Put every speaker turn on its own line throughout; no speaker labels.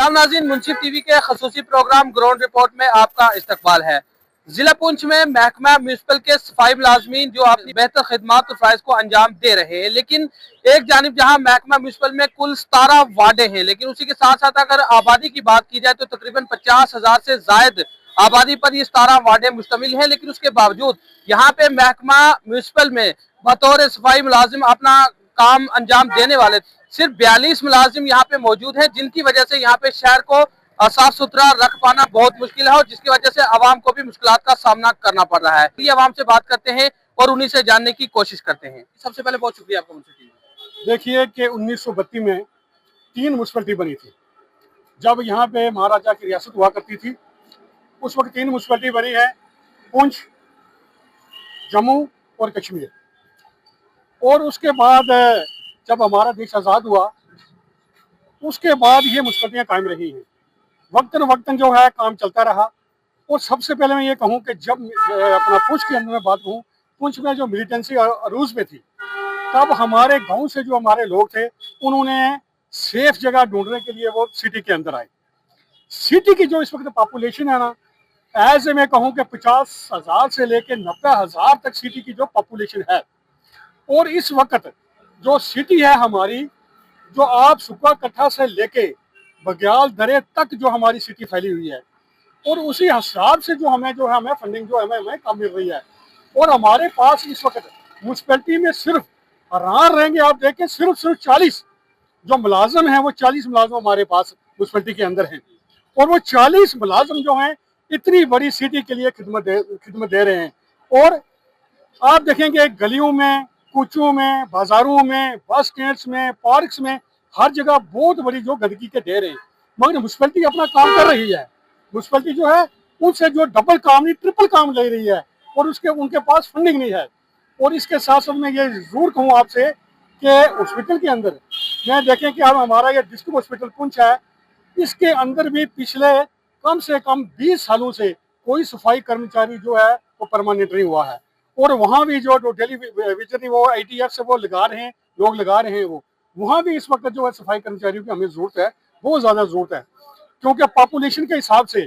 सलाम नाज़रीन, मुंसिफ टीवी के खसूसी प्रोग्राम ग्राउंड रिपोर्ट में आपका इस्तकबाल है। जिला पुंछ में महकमा म्यूनिसिपल के सफाई मुलाजमीन जो अपनी बेहतर खिदमात और फ़राइज़ को अंजाम दे रहे हैं, लेकिन एक जानिब जहां महकमा म्यूनिसिपल में कुल 17 वार्डे हैं, लेकिन उसी के साथ साथ अगर आबादी की बात की जाए तो तकरीबन 50,000 से जायद आबादी पर ये 17 वार्डे मुश्तमिल है। लेकिन उसके बावजूद यहाँ पे महकमा म्यूनिसिपल में बतौर सफाई मुलाजिम अपना काम अंजाम देने वाले सिर्फ 42 मुलाजिम यहाँ पे मौजूद हैं, जिनकी वजह से यहाँ पे शहर को साफ सुथरा रख पाना बहुत मुश्किल है और जिसकी वजह से आवाम को भी मुश्किलात का सामना करना पड़ रहा है। ये आवाम से बात करते हैं और उन्हीं से जानने की कोशिश करते हैं। सबसे पहले बहुत शुक्रिया आपका मुंसिफ।
देखिए कि 1932 में 3 म्यूनसिपलिटी बनी थी। जब यहाँ पे महाराजा की रियासत हुआ करती थी, उस वक्त 3 म्यूनसिपलिटी बनी है, पुंछ, जम्मू और कश्मीर। और उसके बाद जब हमारा देश आज़ाद हुआ, उसके बाद ये म्यूनसिपलिटियाँ कायम रही हैं। वक्तन वक्तन जो है काम चलता रहा। और सबसे पहले मैं ये कहूँ कि जब अपना पुंछ के अंदर में बात कहूँ, पुंछ में जो मिलिटेंसी अरूज में थी, तब हमारे गांव से जो हमारे लोग थे, उन्होंने सेफ जगह ढूंढने के लिए वो सिटी के अंदर आए। सिटी की जो इस वक्त पॉपुलेशन है ना, ऐसे मैं कहूँ कि 50,000 से लेकर 90,000 तक सिटी की जो पॉपुलेशन है। और इस वक्त जो सिटी है हमारी, जो आप सुक्का कट्ठा से लेके बग्याल दरे तक जो हमारी सिटी फैली हुई है, और उसी हिसाब से जो हमें फंडिंग जो हमें कम मिल रही है। और हमारे पास इस वक्त म्यूनसिपैलिटी में सिर्फ हैरान रहेंगे आप देखें, सिर्फ 40 जो मुलाजम हैं, वो 40 मुलाजम हमारे पास म्यूनसिपैलिटी के अंदर हैं। और वो 40 मुलाजम जो हैं इतनी बड़ी सिटी के लिए खिदमत दे रहे हैं। और आप देखेंगे गलियों में, कूचों में, बाजारों में, बस स्टैंड्स में, पार्क्स में, हर जगह बहुत बड़ी जो गंदगी के ढेर हैं। मगर म्यूनसिपैलिटी अपना काम कर रही है। म्यूनसिपैलिटी जो है उनसे जो डबल काम नहीं ट्रिपल काम ले रही है, और उनके पास फंडिंग नहीं है। और इसके साथ साथ मैं ये जरूर कहूँ आपसे कि हॉस्पिटल के अंदर मैं देखें कि अब हमारा ये डिस्ट्रिक्ट हॉस्पिटल पुंछ है, इसके अंदर भी पिछले कम से कम 20 सालों से कोई सफाई कर्मचारी जो है वो परमानेंट नहीं हुआ है। और वहाँ भी जो डेली विजिट वो ITF से वो लगा रहे हैं, लोग लगा रहे हैं, वो वहाँ भी इस वक्त जो है सफाई कर्मचारियों की हमें जरूरत है, बहुत ज़्यादा जरूरत है। क्योंकि पॉपुलेशन के हिसाब से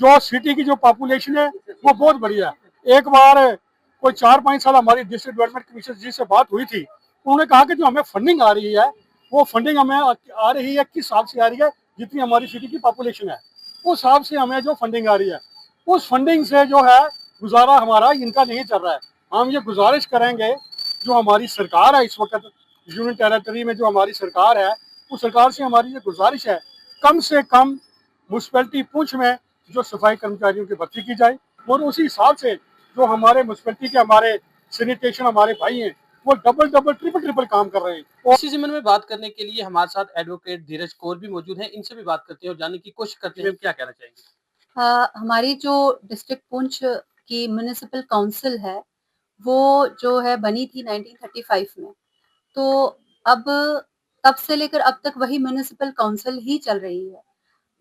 जो सिटी की जो पॉपुलेशन है वो बहुत बढ़िया है। एक बार कोई 4-5 साल हमारी डिस्ट्रिक्ट डेवलपमेंट कमीशन जी से बात हुई थी, उन्होंने कहा कि जो हमें फंडिंग आ रही है, वो फंडिंग हमें आ रही है किस हिसाब से आ रही है, जितनी हमारी सिटी की पॉपुलेशन है उस हिसाब से हमें जो फंडिंग आ रही है, उस फंडिंग से जो है गुजारा हमारा इनका नहीं चल रहा है। हम ये गुजारिश करेंगे, जो हमारी सरकार है इस वक्त यूनियन टेरिटरी में जो हमारी सरकार है, उस सरकार से हमारी ये गुजारिश है, कम से कम म्यूनसिपैलिटी पुंछ में जो सफाई कर्मचारियों की भर्ती की जाए। और उसी हिसाब से जो हमारे म्यूनसिपैलिटी के हमारे सैनिटेशन हमारे भाई हैं, वो डबल ट्रिपल काम कर रहे हैं। और
इसी ज़िम्मे में बात करने के लिए हमारे साथ एडवोकेट धीरज कौर भी मौजूद हैं। इनसे भी बात करते हैं और जानने की कोशिश करते हैं क्या कहना चाहेंगे।
हमारी जो डिस्ट्रिक्ट पुंछ की म्युनिसिपल काउंसिल है, वो जो है बनी थी 1935 में। तो अब तब से लेकर अब तक वही म्युनिसिपल काउंसिल ही चल रही है।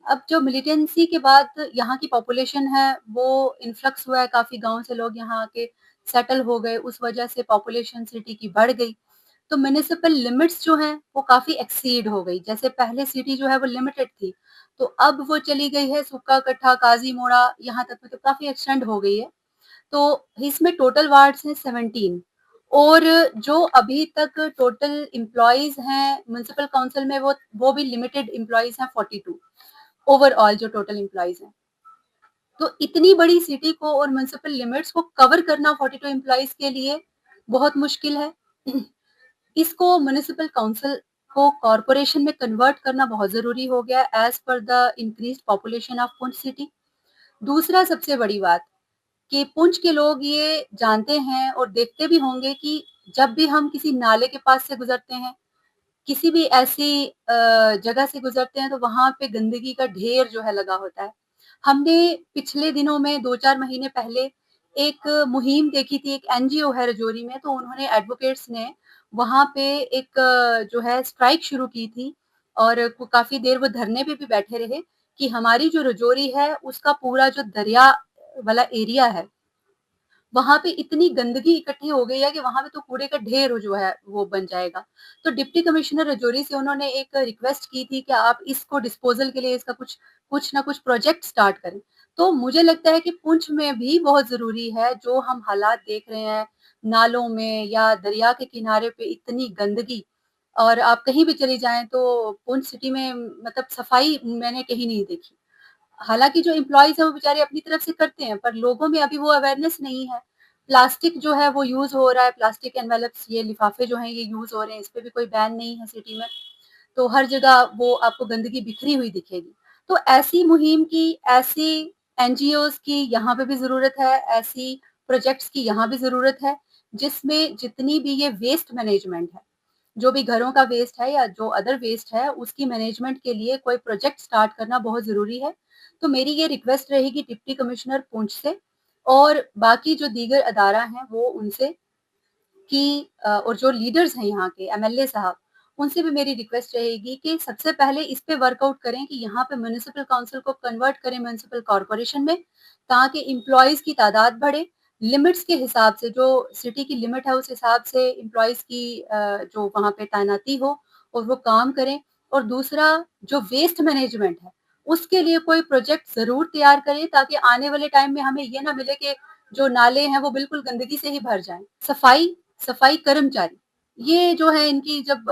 अब जो मिलिटेंसी के बाद यहाँ की पॉपुलेशन है, वो इन्फ्लक्स हुआ है, काफ़ी गाँव से लोग यहाँ आके सेटल हो गए, उस वजह से पॉपुलेशन सिटी की बढ़ गई। तो म्युनिसिपल लिमिट्स जो हैं, वो काफ़ी एक्सीड हो गई। जैसे पहले सिटी जो है वो लिमिटेड थी, तो अब वो चली गई है सुक्का कट्ठा, काजी मोड़ा, यहाँ तक मतलब काफ़ी एक्सटेंड हो गई है। तो इसमें टोटल वार्ड्स हैं 17, और जो अभी तक टोटल एम्प्लॉइज़ हैं म्युनिसिपल काउंसिल में, वो भी लिमिटेड एम्प्लॉइज़ हैं 42 ओवरऑल जो टोटल एम्प्लॉइज़ हैं। तो इतनी बड़ी सिटी को और म्युनिसिपल लिमिट्स को कवर करना 42 एम्प्लॉइज़ के लिए बहुत मुश्किल है। इसको म्युनिसिपल काउंसिल को कॉर्पोरेशन में कन्वर्ट करना बहुत ज़रूरी हो गया है as per the increased population of Poonch city. दूसरा सबसे बड़ी बात कि पुंछ के लोग ये जानते हैं और देखते भी होंगे कि जब भी हम किसी नाले के पास से गुजरते हैं, किसी भी ऐसी जगह से गुजरते हैं, तो वहाँ पे गंदगी का ढेर जो है लगा होता है। हमने पिछले दिनों में 2-4 महीने पहले एक मुहिम देखी थी, एक NGO है रजौरी में, तो उन्होंने एडवोकेट्स ने वहाँ पे एक जो है स्ट्राइक शुरू की थी, और काफ़ी देर वो धरने पे भी बैठे रहे कि हमारी जो रजौरी है, उसका पूरा जो दरिया वाला एरिया है, वहां पे इतनी गंदगी इकट्ठी हो गई है कि वहां पे तो कूड़े का ढेर जो है वो बन जाएगा। तो डिप्टी कमिश्नर रजौरी से उन्होंने एक रिक्वेस्ट की थी कि आप इसको डिस्पोजल के लिए इसका कुछ ना कुछ प्रोजेक्ट स्टार्ट करें। तो मुझे लगता है कि पुंछ में भी बहुत जरूरी है, जो हम हालात देख रहे हैं नालों में या दरिया के किनारे पे इतनी गंदगी, और आप कहीं भी चली जाएं तो पुंछ सिटी में मतलब सफाई मैंने कहीं नहीं देखी। हालांकि जो एम्प्लॉइज हैं वो बेचारे अपनी तरफ से करते हैं, पर लोगों में अभी वो अवेयरनेस नहीं है। प्लास्टिक जो है वो यूज हो रहा है, प्लास्टिक एनवेलप्स, ये लिफाफे जो हैं ये यूज हो रहे हैं, इस पे भी कोई बैन नहीं है सिटी में। तो हर जगह वो आपको गंदगी बिखरी हुई दिखेगी। तो ऐसी मुहिम की, ऐसी एनजीओज की यहाँ पे भी जरूरत है, ऐसी प्रोजेक्ट्स की यहाँ भी जरूरत है, जिसमें जितनी भी ये वेस्ट मैनेजमेंट है, जो भी घरों का वेस्ट है या जो अदर वेस्ट है, उसकी मैनेजमेंट के लिए कोई प्रोजेक्ट स्टार्ट करना बहुत जरूरी है। तो मेरी ये रिक्वेस्ट रहेगी डिप्टी कमिश्नर पुंछ से और बाकी जो दीगर अदारा हैं वो उनसे कि और जो लीडर्स हैं यहाँ के एमएलए साहब, उनसे भी मेरी रिक्वेस्ट रहेगी कि सबसे पहले इस पे वर्कआउट करें कि यहाँ पे म्युनिसिपल काउंसिल को कन्वर्ट करें म्युनिसिपल कॉरपोरेशन में, ताकि एम्प्लॉयज की तादाद बढ़े, लिमिट्स के हिसाब से, जो सिटी की लिमिट है उस हिसाब से एम्प्लॉयज की जो वहाँ पे तैनाती हो और वो काम करें। और दूसरा, जो वेस्ट मैनेजमेंट है उसके लिए कोई प्रोजेक्ट जरूर तैयार करें, ताकि आने वाले टाइम में हमें ये ना मिले कि जो नाले हैं वो बिल्कुल गंदगी से ही भर जाएं। सफाई कर्मचारी, ये जो है इनकी जब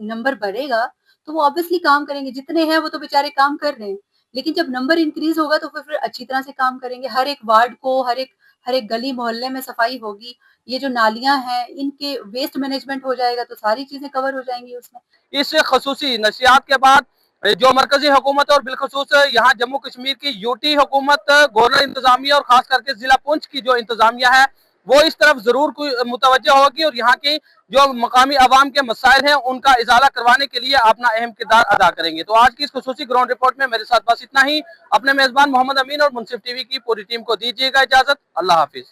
नंबर बढ़ेगा तो वो ऑब्वियसली काम करेंगे, जितने हैं वो तो बेचारे काम कर रहे हैं, लेकिन जब नंबर इंक्रीज होगा तो फिर अच्छी तरह से काम करेंगे। हर एक वार्ड को, हर एक गली मोहल्ले में सफाई होगी, ये जो नालियां हैं इनके वेस्ट मैनेजमेंट हो जाएगा तो सारी चीजें कवर हो जाएंगी उसमें।
इस खसूसी नशियात के बाद जो मरकजी हुकूमत और बिलखसूस यहाँ जम्मू कश्मीर की यूटी हुकूमत, गवर्नर इंतजामिया और खास करके जिला पुंछ की जो इंतजामिया है वो इस तरफ जरूर मुतवज्जह होगी और यहाँ की जो मकामी अवाम के मसाइल हैं उनका इजाला करवाने के लिए अपना अहम किरदार अदा करेंगे। तो आज की इस खसूसी ग्राउंड रिपोर्ट में मेरे साथ बस इतना ही। अपने मेजबान मोहम्मद अमीन और मुंसिफ टीवी की पूरी टीम को दीजिएगा इजाजत। अल्लाह हाफिज।